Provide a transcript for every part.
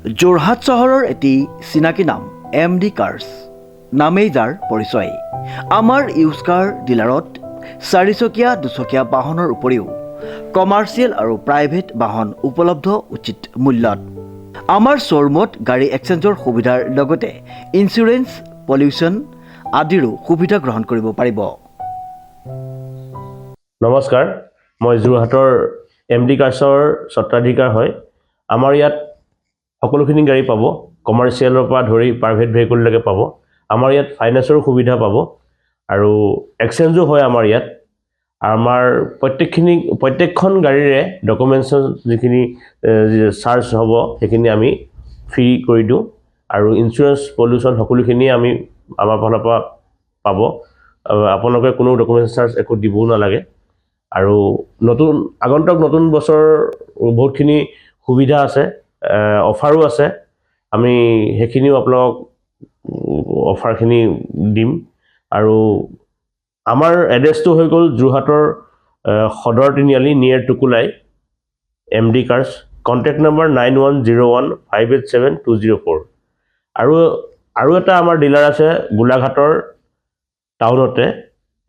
যোৰহাট চহৰৰ এটি চিনাকি নাম MD কাৰ্ছ নামেই যাৰ পৰিচয়। আমাৰ ইউজ কাৰ ডিলাৰত 4চকীয়া 2চকীয়া বাহনৰ উপৰিও কমাৰ্চিয়েল আৰু প্ৰাইভেট বাহন উপলব্ধ উচিত মূল্যত। আমাৰ শ্ব'ৰুমত গাড়ী এক্সচেঞ্জৰ সুবিধাৰ লগতে ইঞ্চুৰেঞ্চ, পলিউশ্যন আদিৰো সুবিধা গ্ৰহণ কৰিব পাৰিব। নমস্কাৰ, মই যোৰহাটৰ MD কাৰ্ছৰ স্বত্বাধিকাৰ হয়। আমাৰ ইয়াত সকলোখিনি গাড়ী পাব, কমাৰ্চিয়েলৰ পৰা ধৰি প্ৰাইভেট ভেহিকুললৈকে পাব। আমাৰ ইয়াত ফাইনেন্সৰো সুবিধা পাব আৰু এক্সচেঞ্জো হয় আমাৰ ইয়াত। আমাৰ প্ৰত্যেকখন গাড়ীৰে ডকুমেণ্টছৰ যিখিনি চাৰ্জ হ'ব সেইখিনি আমি ফ্ৰী কৰি দিওঁ আৰু ইঞ্চুৰেঞ্চ, পলিউশ্যন সকলোখিনি আমি আমাৰ ফালৰ পৰা পাব। আপোনালোকে কোনো ডকুমেণ্টছ চাৰ্জ একো দিবও নালাগে। আৰু আগন্তুক নতুন বছৰ বহুতখিনি সুবিধা আছে, অফাৰো আছে। আমি সেইখিনিও আপোনালোকক অফাৰখিনি দিম। আৰু আমাৰ এড্ৰেছটো হৈ গ'ল যোৰহাটৰ সদৰ তিনিআলি নিয়েৰ টুকুলাই, MD কাৰ্ছ। Contact number 9101587204। আৰু এটা আমাৰ ডিলাৰ আছে গোলাঘাটৰ টাউনতে,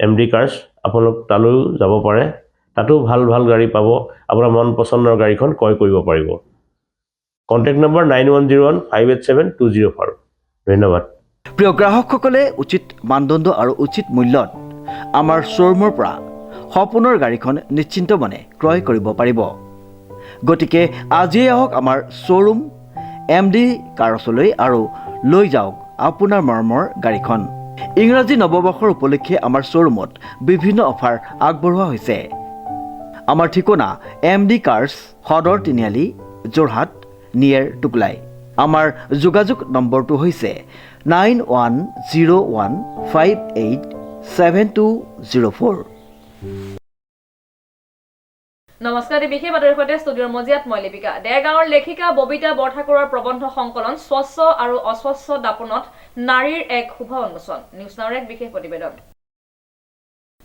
MD কাৰ্ছ। আপোনালোক তালৈও যাব পাৰে, তাতো ভাল গাড়ী পাব। আপোনাৰ মন পচন্দৰ গাড়ীখন ক্ৰয় কৰিব পাৰিব। Contact number 9101587204। ধন্যবাদ। প্ৰিয় গ্ৰাহকসকলে উচিত মানদণ্ড আৰু উচিত মূল্যত আমাৰ শ্ব'ৰুমৰ পৰা সপোনৰ গাড়ীখন নিশ্চিন্ত মনে ক্ৰয় কৰিব পাৰিব। গতিকে আজিয়ে আহক আমাৰ শ্ব'ৰুম MD কাৰ্ছলৈ আৰু লৈ যাওক আপোনাৰ মৰমৰ গাড়ীখন। ইংৰাজী নৱবৰ্ষৰ উপলক্ষে আমাৰ শ্ব'ৰুমত বিভিন্ন অফাৰ আগবঢ়োৱা হৈছে। আমাৰ ঠিকনা MD কাৰ্ছ, সদৰ তিনিআলি, যোৰহাট নিয়েৰ টুকুলাই। আমাৰ যোগাযোগ নম্বৰটো হৈছে 9101587204। নমস্কাৰ, বিশেষ বাতৰিৰ সৈতে ষ্টুডিঅ'ৰ মজিয়াত মই লিপিকা। দেৰগাঁৱৰ লেখিকা ববিতা বৰঠাকুৰৰ প্ৰবন্ধ সংকলন স্বচ্ছ আৰু অস্বচ্ছ দাপোণত নাৰীৰ এক শুভ উন্মোচন। নিউজ নাওৰ এক বিশেষ প্ৰতিবেদন।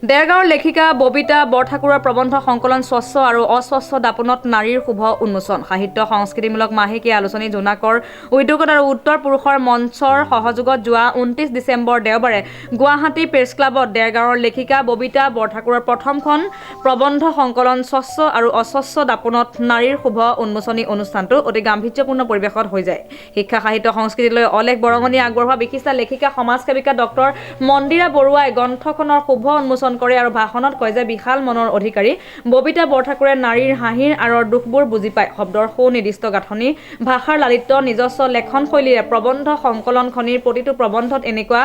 দেৰগাঁৱৰ লেখিকা ববিতা বৰঠাকুৰৰ প্ৰবন্ধ সংকলন স্বচ্ছ আৰু অস্বচ্ছ দাপোণত নাৰীৰ শুভ উন্মোচন। সাহিত্য সংস্কৃতিমূলক মাহেকীয়া আলোচনী জোনাকৰ উদ্যোগত আৰু উত্তৰ পুৰুষৰ মঞ্চৰ সহযোগত যোৱা 29 ডিচেম্বৰ দেওবাৰে গুৱাহাটী প্ৰেছ ক্লাবত দেৰগাঁৱৰ লেখিকা ববিতা বৰঠাকুৰৰ প্ৰথমখন প্ৰবন্ধ সংকলন স্বচ্ছ আৰু অস্বচ্ছ দাপোণত নাৰীৰ শুভ উন্মোচনী অনুষ্ঠানটো অতি গাম্ভীৰ্যপূৰ্ণ পৰিৱেশত হৈ যায়। শিক্ষা সাহিত্য সংস্কৃতিলৈ অলেখ বৰঙণি আগবঢ়োৱা বিশিষ্ট লেখিকা সমাজসেৱিকা ডক্টৰ মন্দিৰা বৰুৱাই গ্ৰন্থখনৰ শুভ উন্মোচন কৰে আৰু ভাষণত কয় যে বিশাল মনৰ অধিকাৰী ববিতা বৰঠাকুৰে নাৰীৰ হাঁহিৰ আঁৰৰ দুখবোৰ বুজি পায়। শব্দৰ সুনিৰ্দিষ্ট গাঁথনি, ভাষাৰ লালিত্য, নিজস্ব লেখন শৈলীৰে প্ৰবন্ধ সংকলনখনিৰ প্ৰতিটো প্ৰবন্ধত এনেকুৱা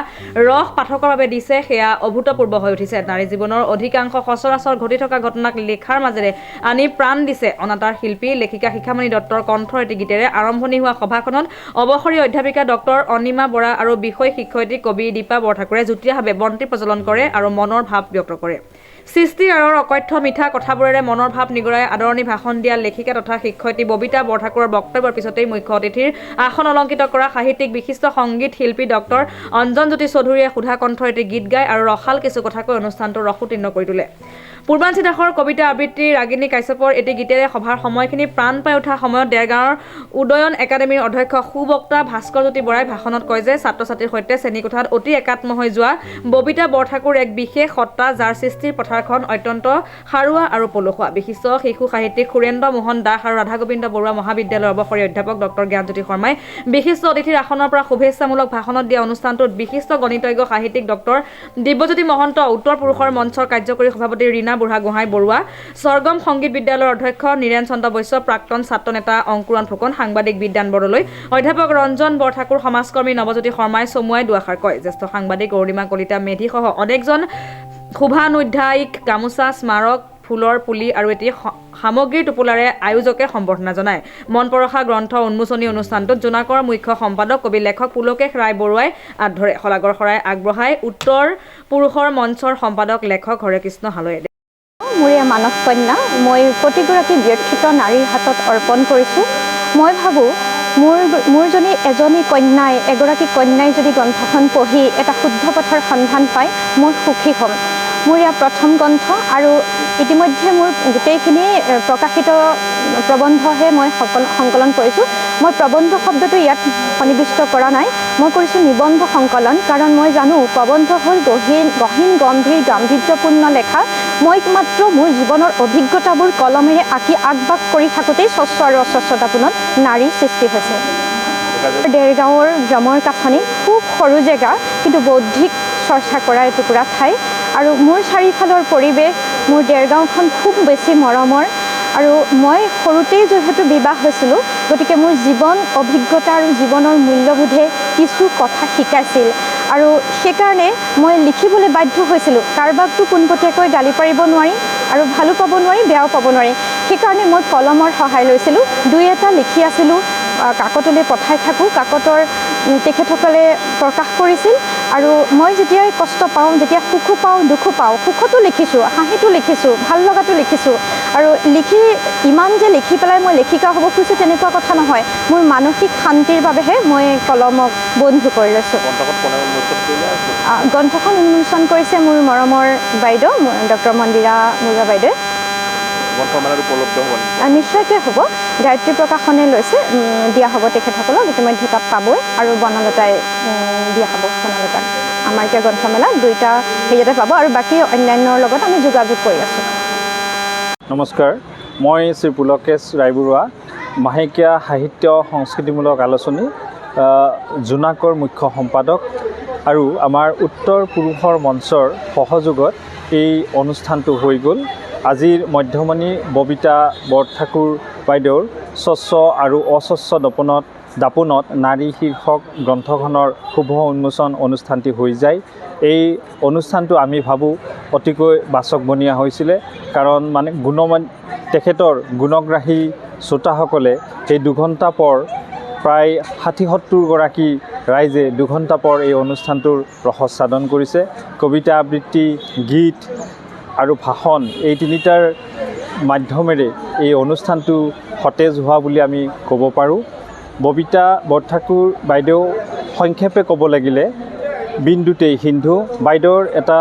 ৰস পাঠকৰ বাবে দিছে, সেয়া অভূতপূৰ্ব হৈ উঠিছে। নাৰী জীৱনৰ অধিকাংশ সচৰাচৰ ঘটি থকা ঘটনাক লেখাৰ মাজেৰে আনি প্ৰাণ দিছে অনাতাঁৰ শিল্পী লেখিকা শিখামণি দত্তৰ কণ্ঠৰ এটি গীতেৰে আৰম্ভণি হোৱা সভাখনত অৱসৰী অধ্যাপিকা ডক্টৰ অনিমা বৰা আৰু বিষয় শিক্ষয়িত্ৰী কবি দীপা বৰঠাকুৰে যুটীয়াভাৱে বন্তি প্ৰজ্বলন কৰে আৰু মনৰ ভাৱ ব্যক্ত কৰে। সৃষ্টিৰ আঁৰৰ অকথ্য মিঠা কথাবোৰেৰে মনৰ ভাৱ নিগৰাই আদৰণি ভাষণ দিয়া লেখিকা তথা শিক্ষয়িত্ৰী ববিতা বৰঠাকুৰৰ বক্তব্যৰ পিছতেই মুখ্য অতিথিৰ আসন অলংকৃত কৰা সাহিত্যিক বিশিষ্ট সংগীত শিল্পী ডক্টৰ অঞ্জনজ্যোতি চৌধুৰীয়ে সুধা কণ্ঠৰ এটি গীত গায় আৰু ৰসাল কিছু কথাকৈ অনুষ্ঠানটো ৰসোত্তীৰ্ণ কৰি তোলে। পূৰ্বাঞ্চী দাসৰ কবিতা আবৃত্তি, ৰাগিনী কাশ্যপৰ এটি গীতেৰে সভাৰ সময়খিনি প্ৰাণ পাই উঠা সময়ত দেৰগাঁৱৰ উদয়ন একাডেমীৰ অধ্যক্ষ সুবক্তা ভাস্কৰজ্যোতি বৰাই ভাষণত কয় যে ছাত্ৰ ছাত্ৰীৰ সৈতে শ্ৰেণীকোঠাত অতি একাত্ম হৈ যোৱা ববিতা বৰঠাকুৰ এক বিশেষ সত্তা, যাৰ সৃষ্টিৰ পথাৰখন অত্যন্ত সাৰুৱা আৰু পলসুৱা। বিশিষ্ট শিশু সাহিত্যিক সুৰেন্দ্ৰ মোহন দাস আৰু ৰাধা গোবিন্দ বৰুৱা মহাবিদ্যালয়ৰ অৱসৰী অধ্যাপক ডক্টৰ জ্ঞানজ্যোতি শৰ্মাই বিশিষ্ট অতিথিৰ আসনৰ পৰা শুভেচ্ছামূলক ভাষণত দিয়া অনুষ্ঠানটোত বিশিষ্ট গণিতজ্ঞ সাহিত্যিক ডক্টৰ দিব্যজ্যোতি মহন্ত, উত্তৰ পুৰুষৰ মঞ্চৰ কাৰ্যকৰী সভাপতি ৰীণা বুঢ়াগোহাঁই বৰুৱা, স্বৰ্গম সংগীত বিদ্যালয়ৰ অধ্যক্ষ নীৰেণ চন্দ্ৰ বৈশ্য, প্ৰাক্তন ছাত্ৰ নেতা অংকুৰণ ফুকন, সাংবাদিক বিদ্যান বৰদলৈ, অধ্যাপক ৰঞ্জন বৰঠাকুৰ, সমাজকৰ্মী নৱজ্যোতি শৰ্মাই চমুৱাই দুআষাৰ কয়। জ্যেষ্ঠ সাংবাদিক অৰুণিমা কলিতা মেধিসহ অনেকজন শুভানুধ্যায়ীক গামোচা, স্মাৰক, ফুলৰ পুলি আৰু এটি সামগ্ৰীৰ টোপোলাৰে আয়োজকে সম্বৰ্ধনা জনায়। মনপৰসা গ্ৰন্থ উন্মোচনী অনুষ্ঠানটোত জোনাকৰ মুখ্য সম্পাদক কবি লেখক পুলকেশ ৰায় বৰুৱাই আঁত ধৰে। শলাগৰ শৰাই আগবঢ়াই উত্তৰ পুৰুষৰ মঞ্চৰ সম্পাদক লেখক হৰেকৃষ্ণ হালৈয়ে। মোৰ এই মানস কন্যা মই প্ৰতিগৰাকী ব্যৰ্থিত নাৰীৰ হাতত অৰ্পণ কৰিছোঁ। মই ভাবোঁ মোৰজনী এগৰাকী কন্যাই যদি গ্ৰন্থখন পঢ়ি এটা শুদ্ধ পথৰ সন্ধান পায়, মই সুখী হ'ম। মোৰ এয়া প্ৰথম গ্ৰন্থ আৰু ইতিমধ্যে মোৰ গোটেইখিনি প্ৰকাশিত প্ৰবন্ধহে মই সংকলন কৰিছোঁ। মই প্ৰবন্ধ শব্দটো ইয়াত সন্নিৱিষ্ট কৰা নাই, মই কৰিছোঁ নিবন্ধ সংকলন। কাৰণ মই জানো প্ৰবন্ধ হ'ল গহীন গম্ভীৰ গাম্ভীৰ্যপূৰ্ণ লেখা। মই মাত্ৰ মোৰ জীৱনৰ অভিজ্ঞতাবোৰ কলমেৰে আঁকি আগবাগ কৰি থাকোঁতেই স্বচ্ছ আৰু অস্বচ্ছ দাপোনত নাৰীৰ সৃষ্টি হৈছে। দেৰগাঁৱৰ গ্ৰামৰ কাঠনি খুব সৰু জেগা, কিন্তু বৌদ্ধিক চৰ্চা কৰা এটুকুৰা ঠাই। আৰু মোৰ চাৰিওফালৰ পৰিৱেশ, মোৰ দেৰগাঁওখন খুব বেছি মৰমৰ। আৰু মই সৰুতেই যিহেতু বিবাহ হৈছিলোঁ, গতিকে মোৰ জীৱন অভিজ্ঞতা আৰু জীৱনৰ মূল্যবোধে কিছু কথা শিকাইছিল। আৰু সেইকাৰণে মই লিখিবলৈ বাধ্য হৈছিলোঁ। কাৰোবাকতো পোনপটীয়াকৈ গালি পাৰিব নোৱাৰি আৰু ভালো পাব নোৱাৰি, বেয়াও পাব নোৱাৰি। সেইকাৰণে মই কলমৰ সহায় লৈছিলোঁ, দুই এটা লিখি আছিলোঁ, কাকতলৈ পঠাই থাকোঁ। কাকতৰ তেখেতসকলে প্ৰকাশ কৰিছিল। আৰু মই যেতিয়াই কষ্ট পাওঁ, যেতিয়া সুখো পাওঁ দুখো পাওঁ, সুখতো লিখিছোঁ, হাঁহিটো লিখিছোঁ, ভাল লগাটো লিখিছোঁ। আৰু ইমান যে লিখি পেলাই মই লেখিকা হ'ব খুজিছোঁ তেনেকুৱা কথা নহয়। মোৰ মানসিক শান্তিৰ বাবেহে মই কলমক বন্ধু কৰি লৈছোঁ। গ্ৰন্থখন উন্মোচন কৰিছে মোৰ মৰমৰ বাইদেউ ডক্টৰ মন্দিৰা বৰুৱা বাইদেৱে। নিশ্চয়কৈ হ'ব। গায়ত্ৰী প্ৰকাশনে লৈছে, দিয়া হ'ব তেখেতসকলক। ইতিমধ্যে তাত পাবই। আৰু বনলতাই দিয়া হ'ব, বনলতাক। আমাৰ এতিয়া গ্ৰন্থমেলাত দুইটা হেৰিয়াতে পাব। আৰু বাকী অন্যান্যৰ লগত আমি যোগাযোগ কৰি আছোঁ। নমস্কাৰ, মই শ্ৰী পুলকেশ ৰায়বৰুৱা, মাহেকীয়া সাহিত্য সংস্কৃতিমূলক আলোচনী জোনাকৰ মুখ্য সম্পাদক। আৰু আমাৰ উত্তৰ পুৰুষৰ মঞ্চৰ সহযোগত এই অনুষ্ঠানটো হৈ গ'ল। আজিৰ মধ্যমণি ববিতা বৰঠাকুৰ বাইদেউৰ স্বচ্ছ আৰু অস্বচ্ছ দাপোনত নাৰী শীৰ্ষক গ্ৰন্থখনৰ শুভ উন্মোচন অনুষ্ঠানটি হৈ যায়। এই অনুষ্ঠানটো আমি ভাবোঁ অতিকৈ বাচকবনীয়া হৈছিলে। কাৰণ তেখেতৰ গুণগ্ৰাহী শ্ৰোতাসকলে সেই দুঘণ্টা পৰ প্ৰায় ৬০-৭০ গৰাকী ৰাইজে দুঘণ্টা পৰ এই অনুষ্ঠানটোৰ ৰসস্বাদন কৰিছে। কবিতা আবৃত্তি, গীত আৰু ভাষণ, এই তিনিটাৰ মাধ্যমেৰে এই অনুষ্ঠানটো সতেজ হোৱা বুলি আমি ক'ব পাৰোঁ। ববিতা বৰঠাকুৰ বাইদেউ সংক্ষেপে ক'ব লাগিলে বিন্দুতেই সিন্ধু। বাইদেউৰ এটা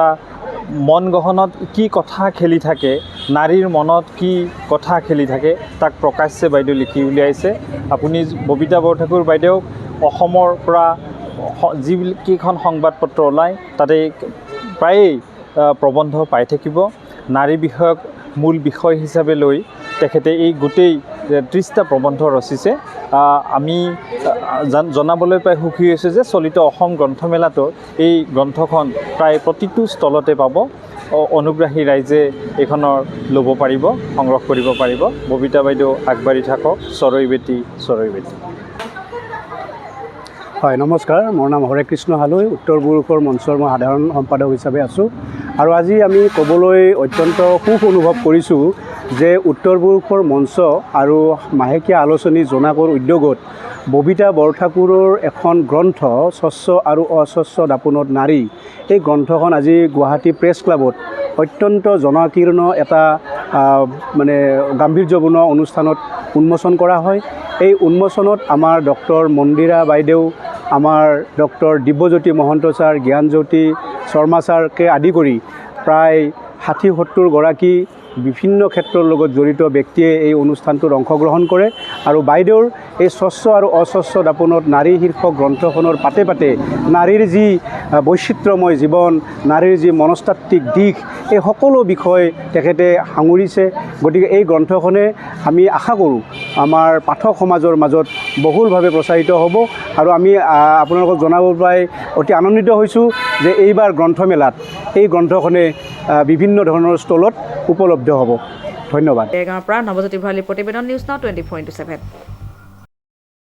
মন গহনত কি কথা খেলি থাকে, নাৰীৰ মনত কি কথা খেলি থাকে, তাক প্ৰকাশ্যে বাইদেউ লিখি উলিয়াইছে। আপুনি ববিতা বৰঠাকুৰ বাইদেউক অসমৰ পৰা যিকেইখন সংবাদপত্ৰ ওলায় তাতে প্ৰায়েই প্ৰবন্ধ পাই থাকিব। নাৰী বিষয়ক মূল বিষয় হিচাপে লৈ তেখেতে এই গোটেই 30টা প্ৰবন্ধ ৰচিছে। আমি জনাবলৈ পাই সুখী হৈছোঁ যে চলিত অসম গ্ৰন্থমেলাতো এই গ্ৰন্থখন প্ৰায় প্ৰতিটো স্থলতে পাব। অনুগ্ৰাহী ৰাইজে এইখনৰ ল'ব পাৰিব, সংগ্ৰহ কৰিব পাৰিব। ববিতা বাইদেউ আগবাঢ়ি থাকক। চৰৈ বেটি, চৰৈ বেটি। হয়, নমস্কাৰ। মোৰ নাম হৰে কৃষ্ণ হালৈ, উত্তৰ পুৰুষৰ মঞ্চৰ মই সাধাৰণ সম্পাদক হিচাপে আছোঁ। আৰু আজি আমি ক'বলৈ অত্যন্ত সুখ অনুভৱ কৰিছোঁ যে উত্তৰ পুৰুষৰ মঞ্চ আৰু মাহেকীয়া আলোচনী জোনাকৰ উদ্যোগত ববিতা বৰঠাকুৰৰ এখন গ্ৰন্থ স্বচ্ছ আৰু অস্বচ্ছ দাপোনত নাৰী, এই গ্ৰন্থখন আজি গুৱাহাটী প্ৰেছ ক্লাবত অত্যন্ত জনাকীৰ্ণ এটা গাম্ভীৰ্যপূৰ্ণ অনুষ্ঠানত উন্মোচন কৰা হয়। এই উন্মোচনত আমাৰ ডক্টৰ মন্দিৰা বাইদেউ, আমাৰ ডক্টৰ দিব্যজ্যোতি মহন্ত ছাৰ, জ্ঞানজ্যোতি শৰ্মা ছাৰকে আদি কৰি প্ৰায় ৬০-৭০ গৰাকী বিভিন্ন ক্ষেত্ৰৰ লগত জড়িত ব্যক্তিয়ে এই অনুষ্ঠানটোত অংশগ্ৰহণ কৰে। আৰু বাইদেউৰ এই স্বচ্ছ আৰু অস্বচ্ছ দাপোনত নাৰী শীৰ্ষক গ্ৰন্থখনৰ পাতে পাতে নাৰীৰ যি বৈচিত্ৰ্যময় জীৱন, নাৰীৰ যি মনস্তাত্ত্বিক দিশ, এই সকলো বিষয় তেখেতে সাঙুৰিছে। গতিকে এই গ্ৰন্থখনে আমি আশা কৰোঁ আমাৰ পাঠক সমাজৰ মাজত বহুলভাৱে প্ৰচাৰিত হ'ব। আৰু আমি আপোনালোকক জনাব পাই অতি আনন্দিত হৈছোঁ যে এইবাৰ গ্ৰন্থমেলাত এই গ্ৰন্থখনে বিভিন্ন ধৰণৰ ষ্টলত উপলব্ধ হ'ব। ধন্যবাদ। দেৰগাঁৱৰ পৰা নৱজ্যোতি ভৰালী, প্ৰতিবেদন নিউজ নাও 24/7।